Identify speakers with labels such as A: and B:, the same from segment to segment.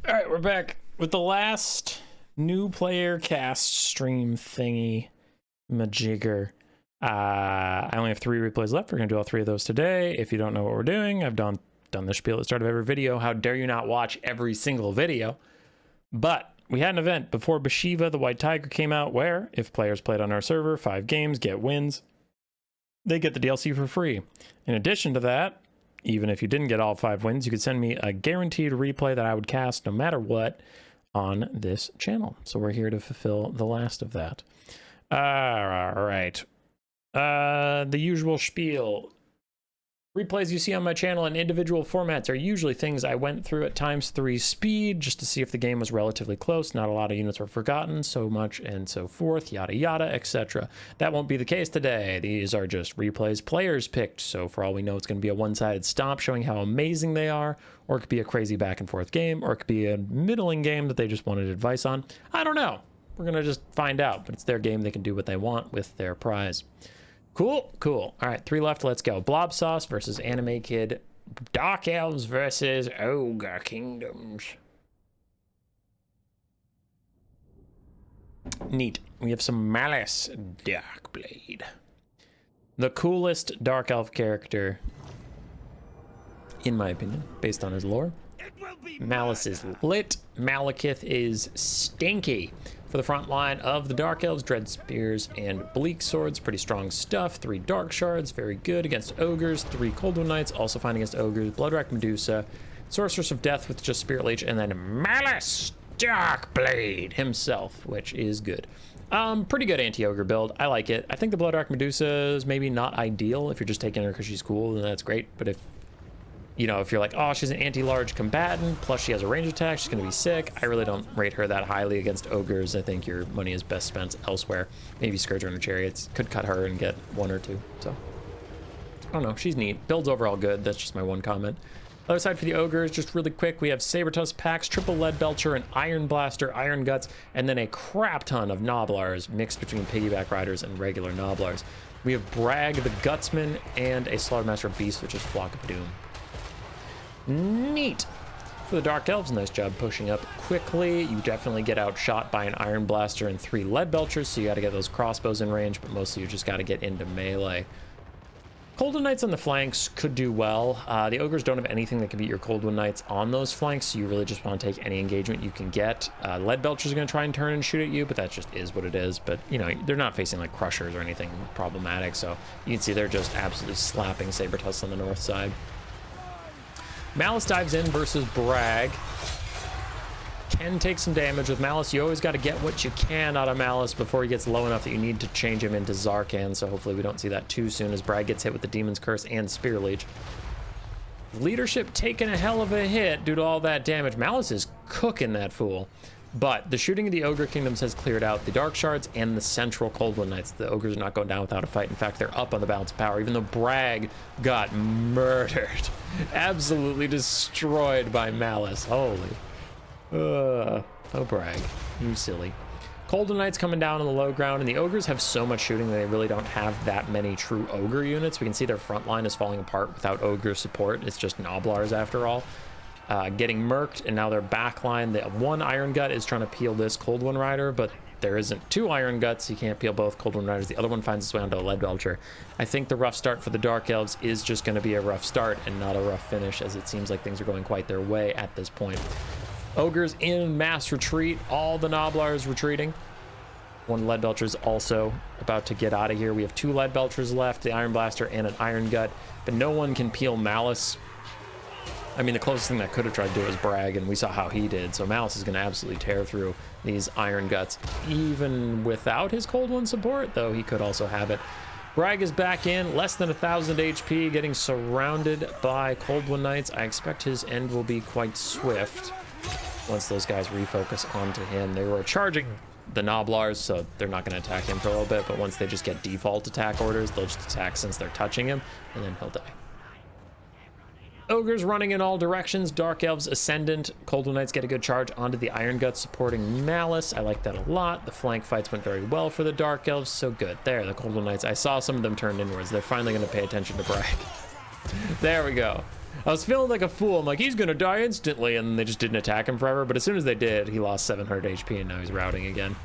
A: All right, we're back with the last new player cast stream thingy majigger. I only have 3 replays left. We're gonna do all 3 of those today. If you don't know what we're doing, I've done the spiel at the start of every video. How dare you not watch every single video? But we had an event before Bashiva, the White Tiger, came out where if players played on our server 5 games, get wins, they get the DLC for free. In addition to that, even if you didn't get all 5 wins, you could send me a guaranteed replay that I would cast no matter what on this channel. So we're here to fulfill the last of that. All right. The usual spiel. Replays you see on my channel in individual formats are usually things I went through at ×3 speed just to see if the game was relatively close. Not a lot of units were forgotten, so much and so forth, yada yada, etc. That won't be the case today. These are just replays players picked, so for all we know it's going to be a one-sided stomp showing how amazing they are, or it could be a crazy back and forth game, or it could be a middling game that they just wanted advice on. I don't know. We're going to just find out, but it's their game. They can do what they want with their prize. Cool. All right, 3 left. Let's go. Blob Sauce versus Anime Kid. Dark Elves versus Ogre Kingdoms. Neat. We have some Malice Darkblade. The coolest Dark Elf character, in my opinion, based on his lore. Malice is lit. Malekith is stinky. For the front line of the Dark Elves, Dread Spears and Bleak Swords, pretty strong stuff. 3 Dark Shards, very good against Ogres. 3 Cold One Knights, also fine against Ogres. Bloodrack Medusa, Sorceress of Death with just Spirit Leech, and then Malice Darkblade himself, which is good. Pretty good anti-Ogre build. I like it. I think the Bloodrack Medusa is maybe not ideal. If you're just taking her because she's cool, then that's great. But if you're like, oh, she's an anti-large combatant, plus she has a range attack, she's gonna be sick. I really don't rate her that highly against ogres. I think your money is best spent elsewhere. Maybe Scourger and her Chariots could cut her and get 1 or 2. So, I don't know, she's neat. Build's overall good, that's just my one comment. Other side for the ogres, just really quick, we have Sabertusk Pax, Triple Lead Belcher, an Iron Blaster, Iron Guts, and then a crap ton of Noblars mixed between Piggyback Riders and regular Noblars. We have Bragg the Gutsman and a Slaughtermaster Beast, which is Flock of Doom. Neat. For the Dark Elves, nice job pushing up quickly. You definitely get outshot by an Iron Blaster and 3 Lead Belchers, so you got to get those crossbows in range, but mostly you just got to get into melee. Cold One Knights on the flanks could do well. The Ogres don't have anything that can beat your Cold One Knights on those flanks, so you really just want to take any engagement you can get. Lead Belchers are going to try and turn and shoot at you, but that just is what it is. But, they're not facing, like, Crushers or anything problematic, so you can see they're just absolutely slapping Sabertusk on the north side. Malice dives in versus Bragg. Can take some damage with Malice. You always got to get what you can out of Malice before he gets low enough that you need to change him into Zarkan, so hopefully we don't see that too soon as Bragg gets hit with the Demon's Curse and Spear Leech. Leadership taking a hell of a hit due to all that damage. Malice is cooking that fool. But the shooting of the Ogre Kingdoms has cleared out the Dark Shards and the central Cold One Knights. The Ogres are not going down without a fight. In fact, they're up on the balance of power, even though Bragg got murdered. Absolutely destroyed by Malice. Holy. Oh, Bragg. You silly. Cold One Knights coming down on the low ground, and the Ogres have so much shooting that they really don't have that many true Ogre units. We can see their front line is falling apart without Ogre support. It's just Noblars after all. Getting murked, and now their backline, the 1 Iron Gut is trying to peel this Cold One Rider, but there isn't 2 Iron Guts. You can't peel both Cold One Riders. The other one finds its way onto a Lead Belcher. I think the rough start for the Dark Elves is just going to be a rough start and not a rough finish, as it seems like things are going quite their way at this point. Ogres in mass retreat. All the Noblars retreating. 1 Lead Belcher is also about to get out of here. We have 2 Lead Belchers left, the Iron Blaster and an Iron Gut, but no one can peel Malice. I mean, the closest thing that could have tried to do was Bragg, and we saw how he did. So Malice is going to absolutely tear through these Iron Guts, even without his Cold One support, though he could also have it. Bragg is back in, less than 1,000 HP, getting surrounded by Cold One Knights. I expect his end will be quite swift once those guys refocus onto him. They were charging the Noblars, so they're not going to attack him for a little bit, but once they just get default attack orders, they'll just attack since they're touching him, and then he'll die. Ogres running in all directions. Dark Elves Ascendant. Cold One Knights get a good charge onto the Iron Guts supporting Malice. I like that a lot. The flank fights went very well for the Dark Elves. So good. There, the Cold One Knights. I saw some of them turned inwards. They're finally going to pay attention to Bragg. There we go. I was feeling like a fool. I'm like, he's gonna die instantly, and they just didn't attack him forever. But as soon as they did, he lost 700 HP, and now he's routing again.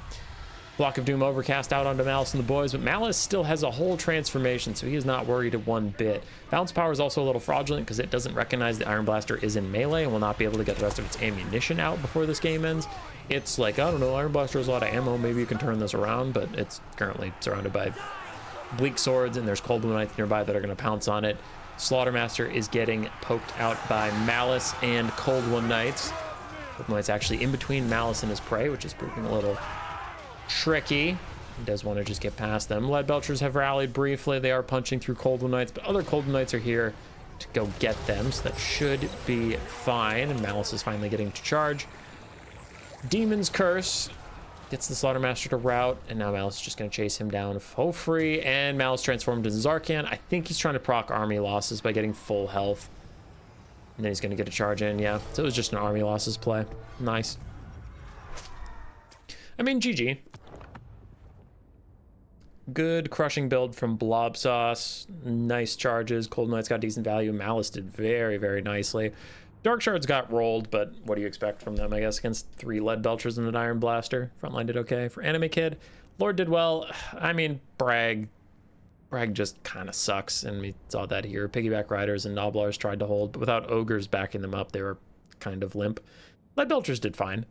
A: Block of Doom overcast out onto Malice and the boys, but Malice still has a whole transformation, so he is not worried one bit. Bounce power is also a little fraudulent because it doesn't recognize the Iron Blaster is in melee and will not be able to get the rest of its ammunition out before this game ends. It's like, I don't know, Iron Blaster has a lot of ammo, maybe you can turn this around, but it's currently surrounded by bleak swords, and there's Cold Blue Knights nearby that are going to pounce on it. Slaughtermaster is getting poked out by Malice and Cold One Knights. Cold One Knight's actually in between Malice and his prey, which is proving a little tricky. He does want to just get past them. Lead Belchers have rallied briefly. They are punching through Cold One Knights, but other Cold One Knights are here to go get them, so that should be fine. And Malice is finally getting to charge. Demon's Curse gets the Slaughtermaster to rout, and now Malice is just going to chase him down full free, and Malice transformed into Zarkan. I think he's trying to proc army losses by getting full health. And then he's going to get a charge in, yeah. So it was just an army losses play. Nice. I mean, GG. Good crushing build from Blob Sauce. Nice charges. Cold Knight's got decent value. Malice did very, very nicely. Dark Shards got rolled, but what do you expect from them, I guess, against 3 Lead Belchers and an Iron Blaster? Frontline did okay. For Anime Kid, Lord did well. I mean, Bragg just kind of sucks, and we saw that here. Piggyback Riders and Noblars tried to hold, but without Ogres backing them up, they were kind of limp. Lead Belchers did fine.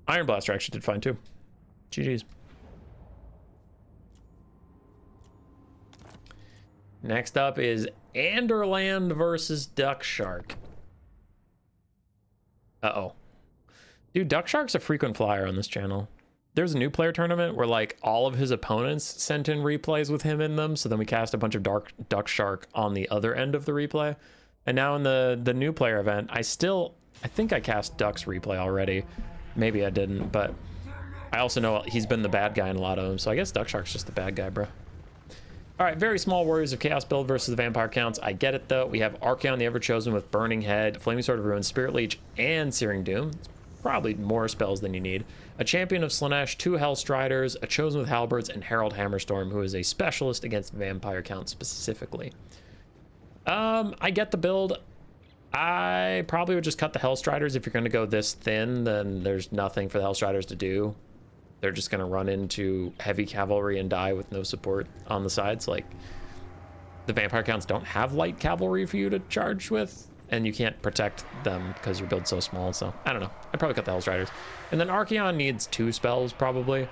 A: Iron Blaster actually did fine, too. GG's. Next up is Anderland versus Duck Shark. Uh-oh. Dude, Duck Shark's a frequent flyer on this channel. There's a new player tournament where, like, all of his opponents sent in replays with him in them, so then we cast a bunch of Duck Shark on the other end of the replay. And now in the new player event, I think I cast Duck's replay already. Maybe I didn't, but I also know he's been the bad guy in a lot of them, so I guess Duck Shark's just the bad guy, bro. All right, very small Warriors of Chaos build versus the Vampire Counts. I get it, though. We have Archaon, the Ever-Chosen, with Burning Head, Flaming Sword of Ruin, Spirit Leech, and Searing Doom. It's probably more spells than you need. A Champion of Slaanesh, 2 Hellstriders, a Chosen with Halberds, and Herald Hammerstorm, who is a specialist against Vampire Counts specifically. I get the build. I probably would just cut the Hellstriders. If you're going to go this thin, then there's nothing for the Hellstriders to do. They're just going to run into heavy cavalry and die with no support on the sides. Like, the Vampire Counts don't have light cavalry for you to charge with, and you can't protect them because your build's so small. So, I don't know. I'd probably cut the Hellstriders. And then Archaon needs 2 spells, probably.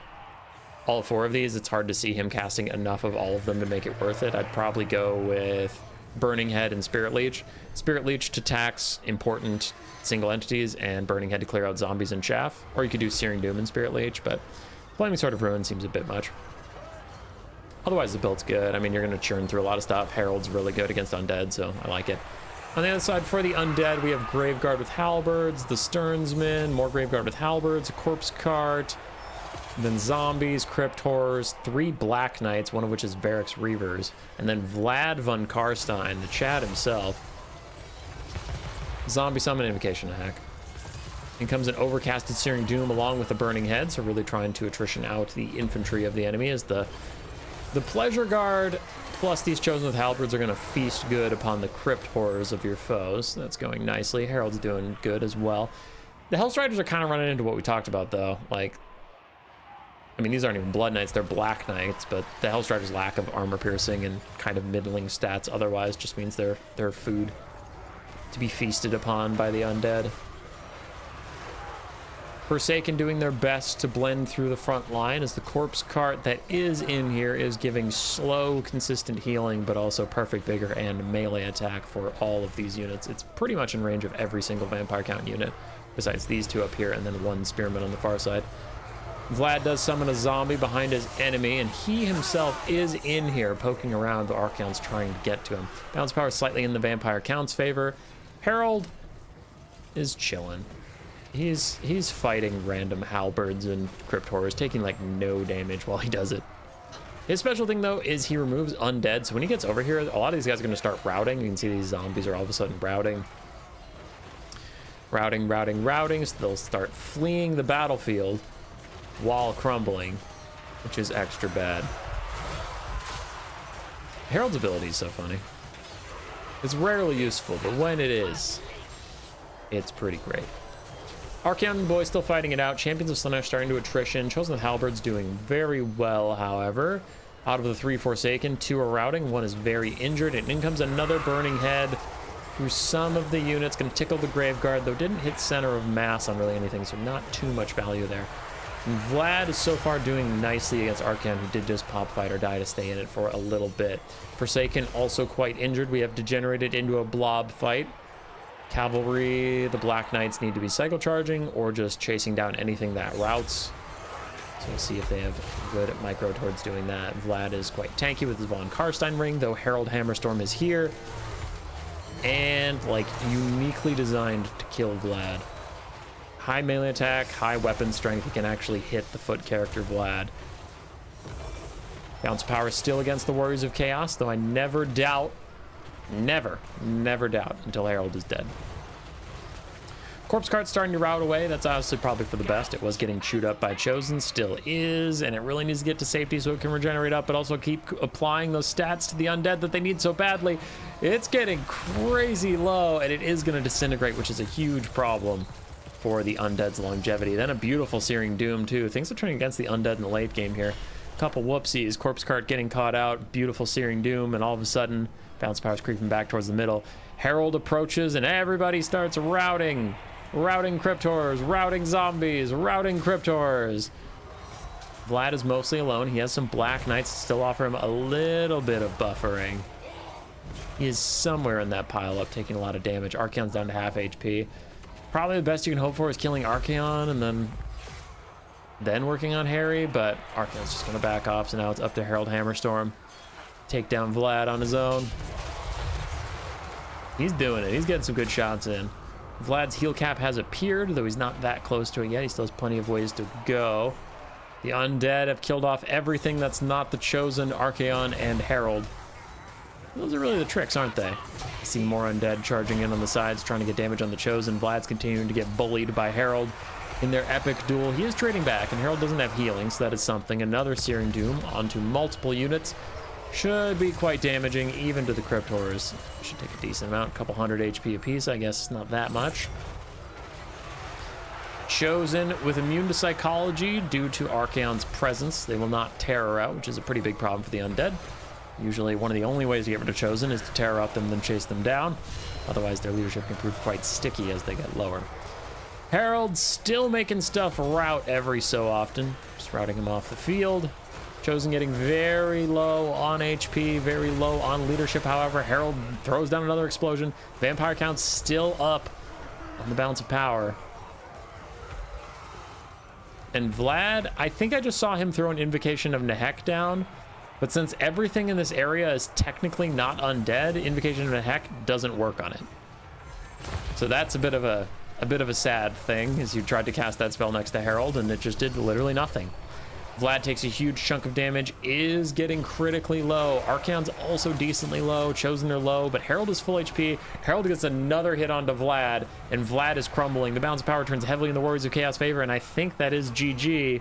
A: All 4 of these, it's hard to see him casting enough of all of them to make it worth it. I'd probably go with Burning Head and Spirit Leech. Spirit Leech to tax important single entities, and Burning Head to clear out zombies and chaff. Or you could do Searing Doom and Spirit Leech, but Flaming Sword of Ruin seems a bit much. Otherwise, the build's good. I mean, you're going to churn through a lot of stuff. Herald's really good against Undead, so I like it. On the other side, for the Undead, we have Graveguard with Halberds, the Stearnsman, more Graveguard with Halberds, a Corpse Cart, then Zombies, Crypt Horrors, 3 Black Knights, one of which is Varric's Reavers, and then Vlad von Karstein, the Chad himself. Zombie Summon, Invocation, a hack. In comes an Overcasted Searing Doom along with the Burning Head, so really trying to attrition out the infantry of the enemy as the Pleasure Guard plus these Chosen with Halberds are going to feast good upon the Crypt Horrors of your foes. That's going nicely. Herald's doing good as well. The Hellstriders are kind of running into what we talked about, though. Like, I mean, these aren't even Blood Knights, they're Black Knights, but the Hellstriders' lack of armor piercing and kind of middling stats otherwise just means they're food to be feasted upon by the Undead. Forsaken doing their best to blend through the front line as the Corpse Cart that is in here is giving slow, consistent healing, but also perfect vigor and melee attack for all of these units. It's pretty much in range of every single Vampire Count unit, besides these 2 up here and then 1 Spearman on the far side. Vlad does summon a zombie behind his enemy, and he himself is in here poking around. The Archaon's trying to get to him. Bounce power slightly in the Vampire Count's favor. Herald is chilling. He's fighting random halberds and crypt horrors, taking like no damage while he does it. His special thing though is he removes undead, so when he gets over here, a lot of these guys are going to start routing. You can see these zombies are all of a sudden routing, so they'll start fleeing the battlefield while crumbling, which is extra bad. Herald's ability is so funny. It's rarely useful, but when it is, it's pretty great. Archaon boys still fighting it out. Champions of Slaanesh starting to attrition. Chosen with Halberds doing very well, however. Out of the 3 Forsaken, 2 are routing. 1 is very injured, and in comes another Burning Head through some of the units. Going to tickle the Graveguard, though didn't hit center of mass on really anything, so not too much value there. And Vlad is so far doing nicely against Archaon, who did just pop fight or die to stay in it for a little bit. Forsaken also quite injured. We have degenerated into a blob fight. Cavalry, the Black Knights need to be cycle charging or just chasing down anything that routes. So we'll see if they have good micro towards doing that. Vlad is quite tanky with his Von Karstein ring, though Herald Hammerstorm is here. And, like, uniquely designed to kill Vlad. High melee attack, high weapon strength. He can actually hit the foot character Vlad. Bounce power still against the Warriors of Chaos, though I never doubt, never doubt until Herald is dead. Corpse Cart's starting to rout away. That's honestly probably for the best. It was getting chewed up by Chosen, still is, and it really needs to get to safety so it can regenerate up, but also keep applying those stats to the undead that they need so badly. It's getting crazy low, and it is going to disintegrate, which is a huge problem for the undead's longevity. Then a beautiful Searing Doom, too. Things are turning against the undead in the late game here. Couple whoopsies. Corpse Cart getting caught out. Beautiful Searing Doom, and all of a sudden, bounce power's creeping back towards the middle. Herald approaches, and everybody starts routing. Routing Cryptors, routing zombies, routing Cryptors. Vlad is mostly alone. He has some Black Knights to still offer him a little bit of buffering. He is somewhere in that pile up, taking a lot of damage. Archaon's down to half HP. Probably the best you can hope for is killing Archaon and then working on Harry, but Archaon's just going to back off, so now it's up to Herald Hammerstorm. Take down Vlad on his own. He's doing it. He's getting some good shots in. Vlad's heal cap has appeared, though he's not that close to it yet. He still has plenty of ways to go. The undead have killed off everything that's not the Chosen, Archaon, and Herald. Those are really the tricks, aren't they? I see more undead charging in on the sides, trying to get damage on the Chosen. Vlad's continuing to get bullied by Herald in their epic duel. He is trading back, and Herald doesn't have healing, so that is something. Another Searing Doom onto multiple units. Should be quite damaging, even to the Cryptors. Should take a decent amount, a couple hundred HP apiece, I guess, not that much. Chosen with immune to psychology due to Archaon's presence. They will not terror out, which is a pretty big problem for the undead. Usually one of the only ways to get rid of Chosen is to terror out them, then chase them down. Otherwise, their leadership can prove quite sticky as they get lower. Herald still making stuff rout every so often. Just routing him off the field. Chosen getting very low on HP, very low on leadership. However, Herald throws down another explosion. Vampire count's still up on the balance of power. And Vlad, I think I just saw him throw an Invocation of Nehek down, but since everything in this area is technically not undead, Invocation of Nehek doesn't work on it. So that's a bit of a sad thing, as you tried to cast that spell next to Herald and it just did literally nothing. Vlad takes a huge chunk of damage, is getting critically low. Archaon's also decently low. Chosen are low, but Herald is full HP. Herald gets another hit onto Vlad, and Vlad is crumbling. The balance of power turns heavily in the Warriors of Chaos favor, and I think that is GG,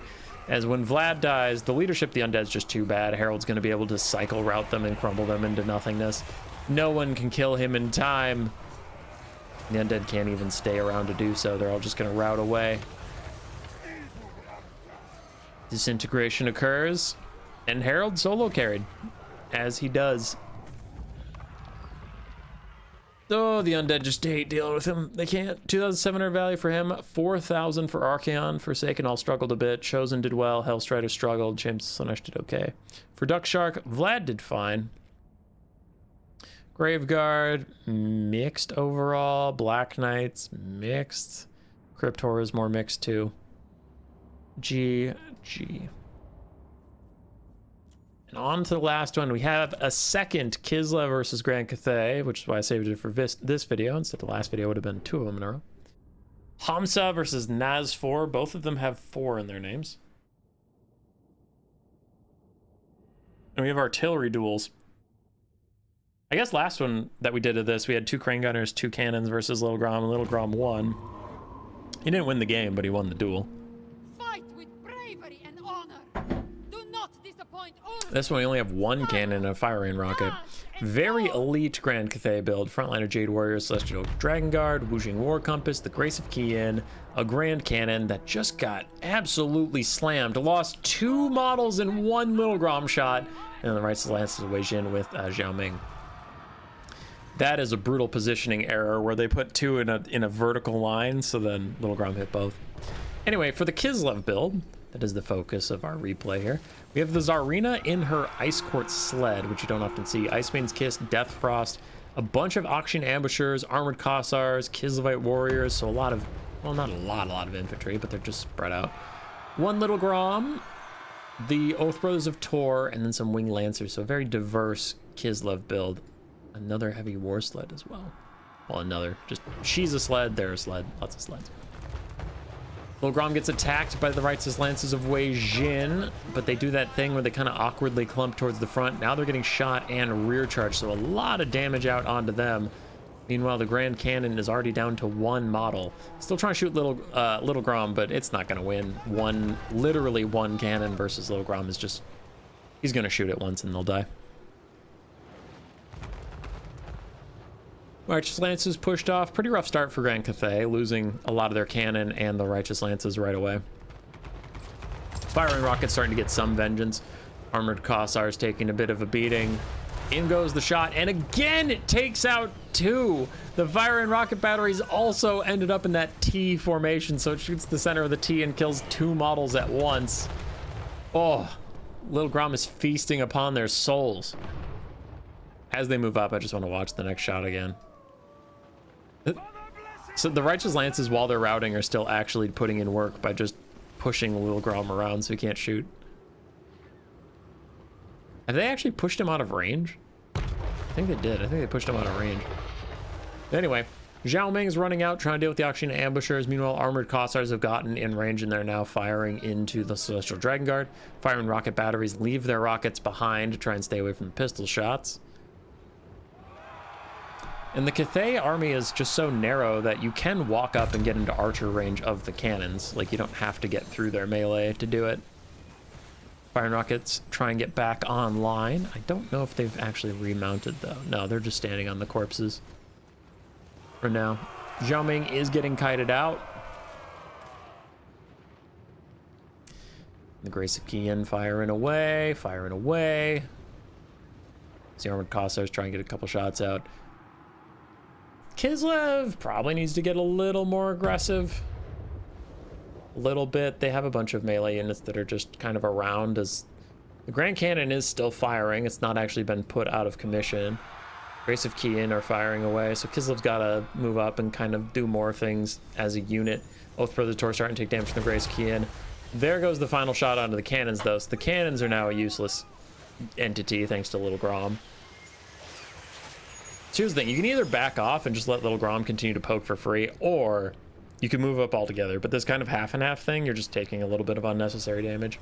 A: as when Vlad dies, the leadership of the undead is just too bad. Herald's going to be able to cycle route them and crumble them into nothingness. No one can kill him in time. The undead can't even stay around to do so. They're all just going to route away. Disintegration occurs, and Herald solo carried, as he does. Oh, the undead just hate dealing with him. They can't. 2,700 value for him, 4,000 for Archaon. Forsaken all struggled a bit. Chosen did well. Hellstrider struggled. James Slaanesh did okay. For Duck Shark, Vlad did fine. Graveguard, mixed overall. Black Knights, mixed. Cryptor is more mixed too. GG. And on to the last one. We have a second Kislev versus Grand Cathay, which is why I saved it for this video. Instead, the last video would have been 2 of them in a row. Hamsa versus Naz4. Both of them have 4 in their names. And we have artillery duels. I guess last one that we did of this, we had 2 crane gunners, 2 cannons versus Little Grom, and Little Grom won. He didn't win the game, but he won the duel. This one we only have 1 cannon and a fire rain rocket. Very elite Grand Cathay build. Frontliner Jade Warrior, Celestial Dragon Guard, Wujing War Compass, the Grace of Kiyin, a Grand Cannon that just got absolutely slammed. Lost 2 models in 1 Little Grom shot. And the Righteous Lances of Wei Jin with Zhao Ming. That is a brutal positioning error where they put 2 in a vertical line, so then Little Grom hit both. Anyway, for the Kislev build, that is the focus of our replay here. We have the Tsarina in her Ice Court sled, which you don't often see. Iceman's Kiss, Death Frost, a bunch of Auction Ambushers, Armored Kossars, Kislevite Warriors, so a lot of, well, not a lot of infantry, but they're just spread out. 1 Little Grom, the Oath Brothers of Tor, and then some Winged Lancers, so a very diverse Kislev build. Another heavy war sled as well. Well, another, just, she's a sled, they're a sled, lots of sleds. Little Grom gets attacked by the Righteous Lances of Wei Jin, but they do that thing where they kind of awkwardly clump towards the front. Now they're getting shot and rear charged, so a lot of damage out onto them. Meanwhile, the Grand Cannon is already down to 1 model. Still trying to shoot Little Grom, but it's not going to win. Literally one cannon versus Little Grom is just, he's going to shoot it once and they'll die. Righteous Lances pushed off. Pretty rough start for Grand Cathay, losing a lot of their cannon and the Righteous Lances right away. Firing Rockets starting to get some vengeance. Armored Kossars taking a bit of a beating. In goes the shot, and again it takes out 2. The fire and rocket batteries also ended up in that T formation, so it shoots the center of the T and kills 2 models at once. Oh, Little Grom is feasting upon their souls. As they move up, I just want to watch the next shot again. So the Righteous Lances, while they're routing, are still actually putting in work by just pushing Little Grom around so he can't shoot. Have they actually pushed him out of range? I think they did. I think they pushed him out of range. Anyway, Zhao Ming is running out, trying to deal with the Auction Ambushers. Meanwhile, Armored Kossars have gotten in range, and they're now firing into the Celestial Dragon Guard. Fire and rocket batteries leave their rockets behind to try and stay away from pistol shots. And the Cathay army is just so narrow that you can walk up and get into archer range of the cannons. Like, you don't have to get through their melee to do it. Fire and rockets try and get back online. I don't know if they've actually remounted, though. No, they're just standing on the corpses for now. Zhao Ming is getting kited out. The Grace of Kiyin firing away, firing away. The Armored Kossars trying to get a couple shots out. Kislev probably needs to get a little more aggressive. A little bit. They have a bunch of melee units that are just kind of around, as the Grand Cannon is still firing. It's not actually been put out of commission. Grace of Kiyin are firing away, so Kislev's got to move up and kind of do more things as a unit. Oath Brother Tor starting to take damage from the Grace of Kiyin. There goes the final shot onto the cannons, though. So the cannons are now a useless entity thanks to Little Grom. So here's the thing, you can either back off and just let Little Grom continue to poke for free, or you can move up altogether. But this kind of half and half thing, you're just taking a little bit of unnecessary damage.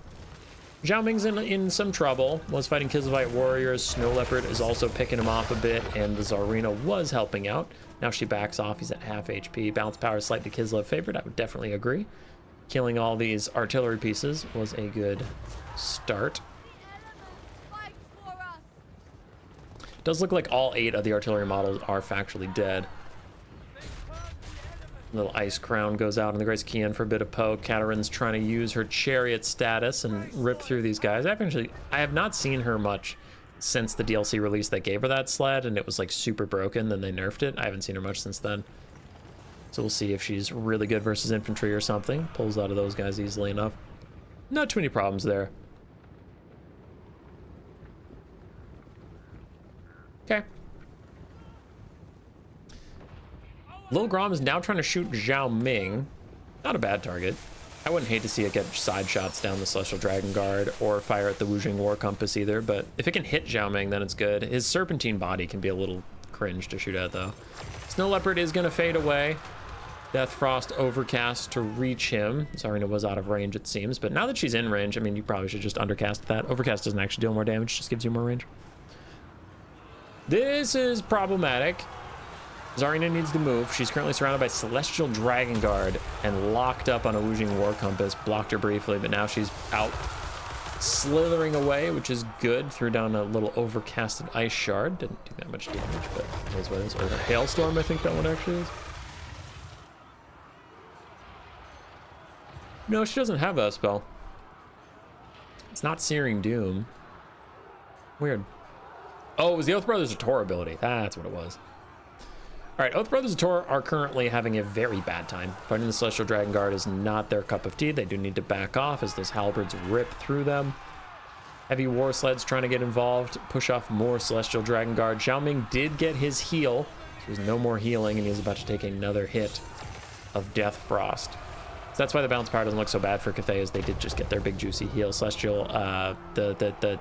A: Zhao Ming's in some trouble. Was fighting Kislevite Warriors. Snow Leopard is also picking him off a bit, and the Tsarina was helping out. Now she backs off. He's at half HP. Balance power is slightly Kislev favored. I would definitely agree. Killing all these artillery pieces was a good start. Does look like all 8 of the artillery models are factually dead. Little Ice Crown goes out on the Grace Kiyin for a bit of poke. Katarin's trying to use her chariot status and rip through these guys. I have not seen her much since the DLC release that gave her that sled, and it was like super broken, then they nerfed it. I haven't seen her much since then. So we'll see if she's really good versus infantry or something. Pulls out of those guys easily enough. Not too many problems there. Okay. Little Grom is now trying to shoot Zhao Ming. Not a bad target. I wouldn't hate to see it get side shots down the Celestial Dragon Guard or fire at the Wujing War Compass either, but if it can hit Zhao Ming, then it's good. His serpentine body can be a little cringe to shoot at, though. Snow Leopard is going to fade away. Death Frost Overcast to reach him. Tsarina was out of range, it seems, but now that she's in range, I mean, you probably should just undercast that. Overcast doesn't actually deal more damage, just gives you more range. This is problematic. Tsarina needs to move. She's currently surrounded by Celestial Dragon Guard and locked up on a Wujing War Compass. Blocked her briefly, but now she's out. slithering away, which is good. Threw down a little overcasted ice shard. Didn't do that much damage, but it is what it is. Or a hailstorm, I think that one actually is. No, she doesn't have that spell. It's not Searing Doom. Weird. Oh, it was the Oath Brothers of Tor ability. That's what it was. All right, Oath Brothers of Tor are currently having a very bad time. Fighting the Celestial Dragon Guard is not their cup of tea. They do need to back off as those halberds rip through them. Heavy war sleds trying to get involved, push off more Celestial Dragon Guard. Zhao Ming did get his heal. So there's no more healing, and he's about to take another hit of Death Frost. So that's why the balance power doesn't look so bad for Cathay, as they did just get their big juicy heal. Celestial, the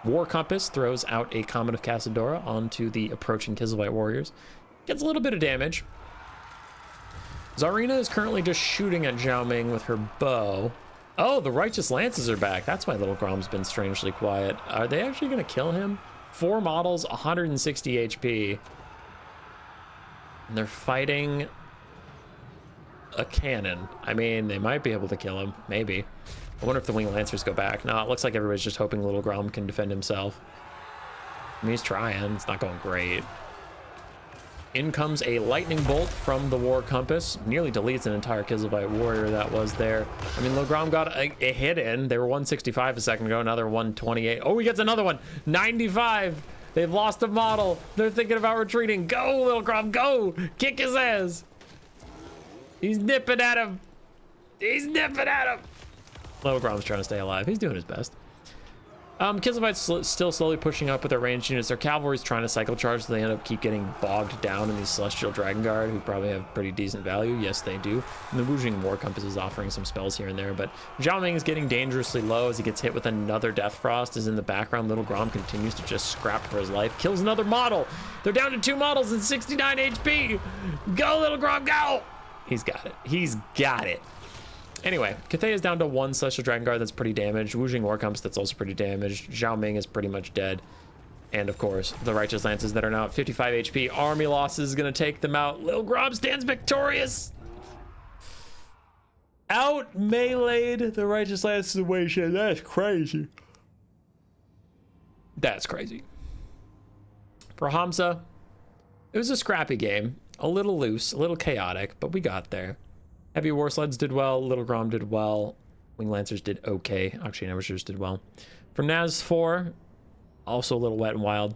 A: War Compass throws out a Comet of Cassadora onto the approaching Kislev warriors. Gets a little bit of damage. Zarina is currently just shooting at Zhao Ming with her bow. Oh, the Righteous Lances are back. That's why Little Grom's been strangely quiet. Are they actually going to kill him? 4 models, 160 HP. And they're fighting a cannon. I mean, they might be able to kill him. Maybe. I wonder if the Winged Lancers go back. No, it looks like everybody's just hoping Little Grom can defend himself. I mean, he's trying. It's not going great. In comes a lightning bolt from the War Compass. Nearly deletes an entire Kislevite warrior that was there. I mean, Little Grom got a hit in. They were 165 a second ago. Now they're 128. Oh, he gets another one. 95. They've lost a model. They're thinking about retreating. Go, Little Grom, go. Kick his ass. He's nipping at him. He's nipping at him. Little Grom's trying to stay alive. He's doing his best. Kislevites still slowly pushing up with their ranged units. Their cavalry's trying to cycle charge, so they end up keep getting bogged down in these Celestial Dragon Guard, who probably have pretty decent value. Yes, they do. And the Wujing War Compass is offering some spells here and there, but Zhao Ming is getting dangerously low as he gets hit with another Death Frost. Is in the background. Little Grom continues to just scrap for his life. Kills another model. They're down to 2 models and 69 HP. Go, Little Grom, go! He's got it. He's got it. Anyway, Cathay is down to 1 Celestial Dragon Guard that's pretty damaged. Wujing War Compass that's also pretty damaged. Zhao Ming is pretty much dead. And of course, the Righteous Lances that are now at 55 HP. Army losses is going to take them out. Lil Grom stands victorious. Out meleeed the Righteous Lances away. Shit, that's crazy. That's crazy. For Hamza, it was a scrappy game. A little loose, a little chaotic, but we got there. Heavy War Sleds did well. Little Grom did well. Winged Lancers did okay. Oxygen Ambushers did well. For Naz 4, also a little wet and wild.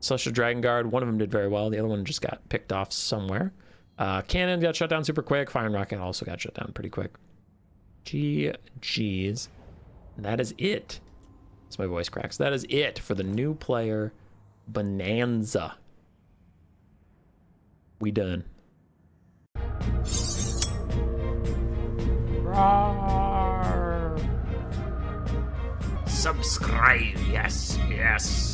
A: Celestial Dragon Guard, one of them did very well. The other one just got picked off somewhere. Cannon got shut down super quick. Fire and Rocket also got shut down pretty quick. GG's. And that is it. As my voice cracks. That is it for the new player Bonanza. We done. Roar. Subscribe, yes, yes.